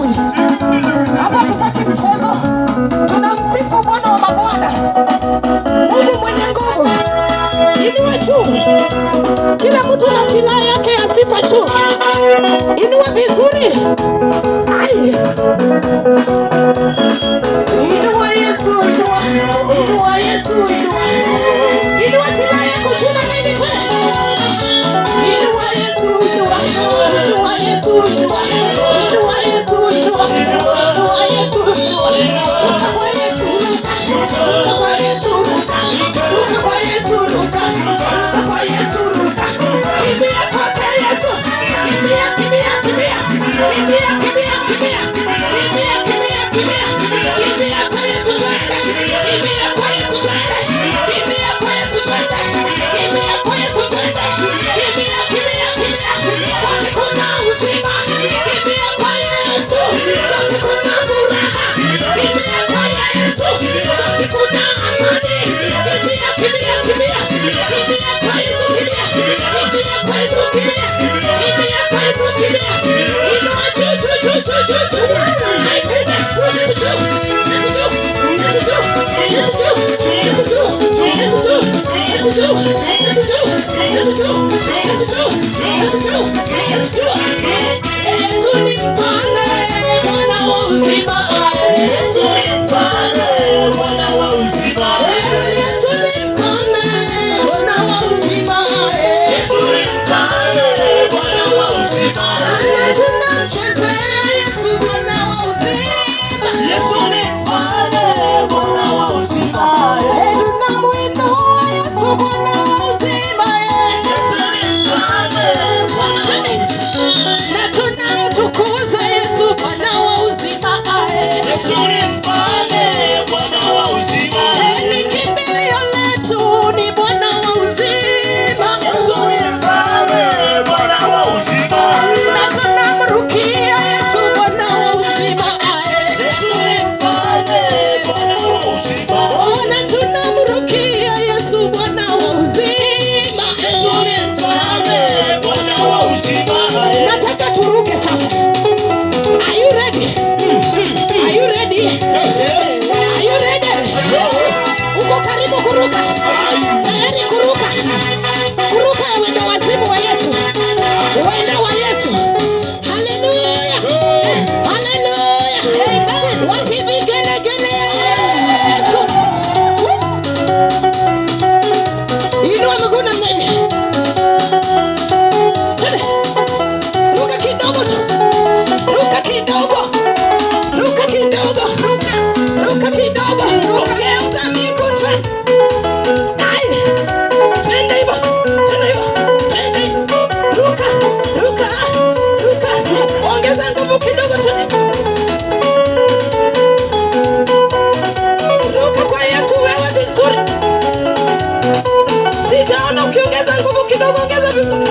Malawi. Hapa tutaki mchezo. Tunamsifu Bwana wa mabwana. Mungu mwenye nguvu. Inua juu. Kila mtu na silaha yake ya sifa juu. Inua vizuri. Ai. Inua Yesu, inua. Inua Yesu, inua. Inua silaha yako juu na mimi tena. Inua Yesu, inua. Inua Yesu, inua. Inua Yesu, inua. Inua Yesu, inua. Ruka kwa Yesu, ruka. Ruka kwa Yesu, ruka. Ruka kwa Yesu, ruka. Ruka kwa Yesu, ruka. Kimbia kwake Yesu. Kimbia, kimbia, kimbia. Kimbia, kimbia, kimbia. Kimbia, kimbia, kimbia. Kimbia kwa Yesu twende. Kimbia kwa Yesu twende. Kimbia kwa Yesu twende. Kimbia kwa Yesu twende. Kimbia, kimbia, kimbia. Kwake kuna uzima. Kimbia kwa Yesu. Kwake kuna furaha. Kimbia kwa Yesu. Kwake kuna amani. Kimbia, kimbia, kimbia. Kimbia kwa Yesu, kimbia. Kimbia kwa Yesu, kimbia. Kimbia kwa Yesu, kimbia. Inua juu, juu, juu, juu, juu, juu. Naipenda. Yesu juu. Yesu juu. Yesu juu. Yesu juu. Yesu juu. Yesu juu. Yesu juu. Yesu juu. Yesu juu. Yesu juu. Yesu juu. Yesu juu. Yesu ni mfalme, Bwana wa uzima. Yesu ni mfalme, Bwana wa uzima. Yesu ni mfalme, Bwana wa uzima. Yesu ni mfalme, Bwana wa uzima. Tunamchezea Yesu, Bwana wa uzima. Yesu ni mfalme, Bwana wa uzima. Tunamuinua Yesu, Bwana wa uzima. Yesu ni mfalme, Bwana wa uzima. Na tunamtukuza Yesu, Bwana wa uzima. Yesu ni mfalme, Bwana wa uzima. Ni kimbilio letu, ni Bwana wa uzima. Yesu ni mfalme, Bwana wa uzima. Na tunamrukia Yesu, Bwana wa uzima. Yesu ni mfalme, Bwana wa uzima. Na tunamrukia Yesu, Bwana wa uzima. Yesu ni mfalme, Bwana wa uzima. Nataka turuke sasa. Are you ready? Are you ready? Are you ready? Uko karibu kuruka? Tayari kuruka? Kuruka ya wenda wazimu wa Yesu. Wenda wa Yesu. Hallelujah. Hallelujah. Wapi vigelegele ya Yesu? Inua miguu na mimi. Twende. Ruka kidogo tu. Ruka kidogo. Ruka kidogo. Ruka kidogo. Geuza miguu twende. Ai. Twende hivyo. Twende hivyo. Twende. Ruka. Ruka. Ruka. Ongeza nguvu kidogo twende. Ruka kwa Yesu wewe vizuri. Sijaona ukiongeza nguvu kidogo, ongeza vizuri.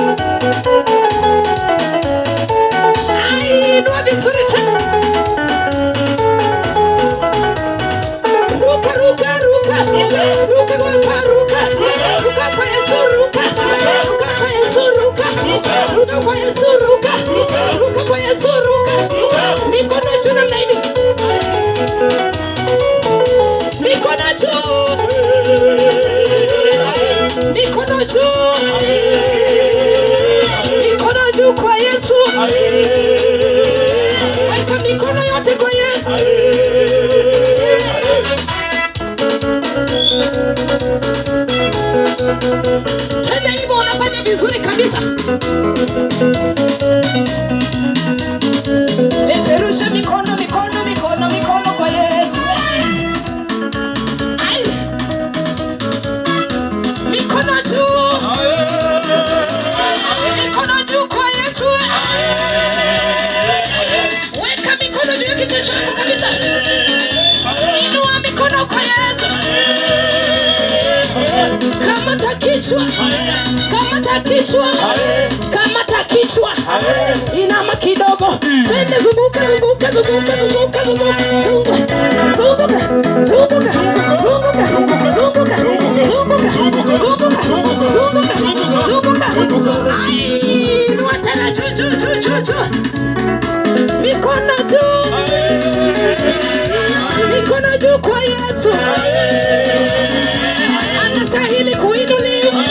Ai, inua vizuri tena. Ruka, ruka, ruka. Ruka kwa ruka. Ruka kwa Yesu, ruka. Ruka kwa Yesu, ruka. Ruka kwa Yesu, ruka. Ruka kwa Yesu, ruka. Mikono juu namna hivi. Mikono juu. Mikono juu. Mikono juu kwa Yesu. Weka mikono yote kwa Yesu. Tena hivyo unafanya vizuri kabisa. Peperusha mikono, mikono, mikono, mikono kwa Yesu. Ai. Mikono juu. Mikono juu kwa Yesu. Weka mikono juu ya kichwa chako kabisa. Inua mikono kwa Yesu. Kamata kichwa. Kamata kichwa. Kamata kichwa. Inama kidogo. Twende zunguka, zunguka, zunguka, zunguka, zunguka. Zunguka. Zunguka. Zunguka. Zunguka. Zunguka. Zunguka. Ai, inua tena juu, juu, juu, juu, juu. Mikono juu. Mikono juu kwa Yesu. Anastahili kuinuliwa.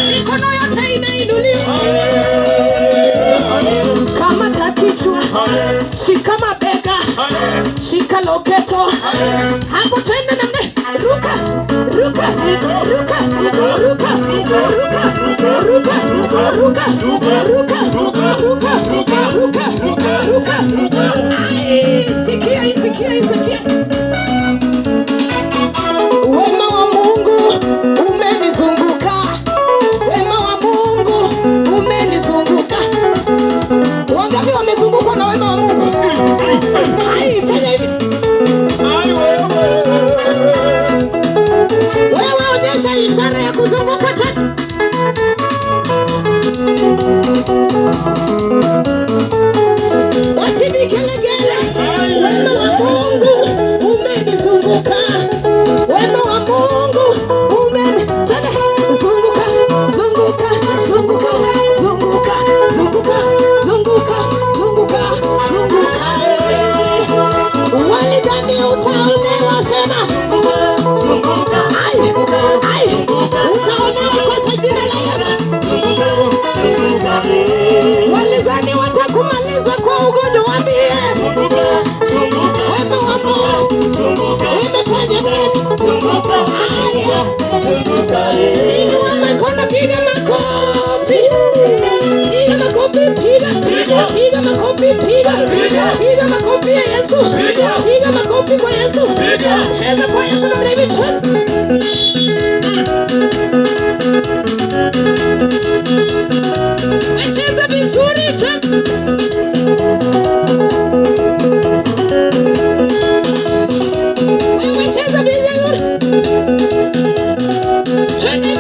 Mikono yote inainuliwa. Kama takichwa, shika mabega, shika loketo. Hapo twende na mne. Ruka, ruka, ruka, ruka, ruka, ruka, ruka, ruka, ruka, ruka, ruka, ruka. Sikia, sikia, sikia. Wema wa Mungu umenizunguka. Wema wa Mungu umenizunguka. Wangapi wamezungukwa na wema wa Mungu? Ai, fanya hivi. Wewe onyesha ishara ya kuzunguka tena. Wapige gelegele. Wema wa Mungu umenizunguka. Wema wa Mungu umenitenda. Zunguka, zunguka, zunguka, zunguka, zunguka, zunguka, zunguka, zunguka. Walidhani utaolewa, sema ai, ai, utaolewa kwa jina la Yesu. Walidhani watakumaliza kwa ugonjwa, waambie wema wa Mungu umefanya nini? Inua mikono, piga makofi. Piga makofi, piga, piga, piga makofi, piga, piga, piga makofi ya Yesu. Piga makofi kwa Yesu. Cheza kwa Yesu na mrebi. Cheza vizuri. Wewe cheza vizuri. Cheza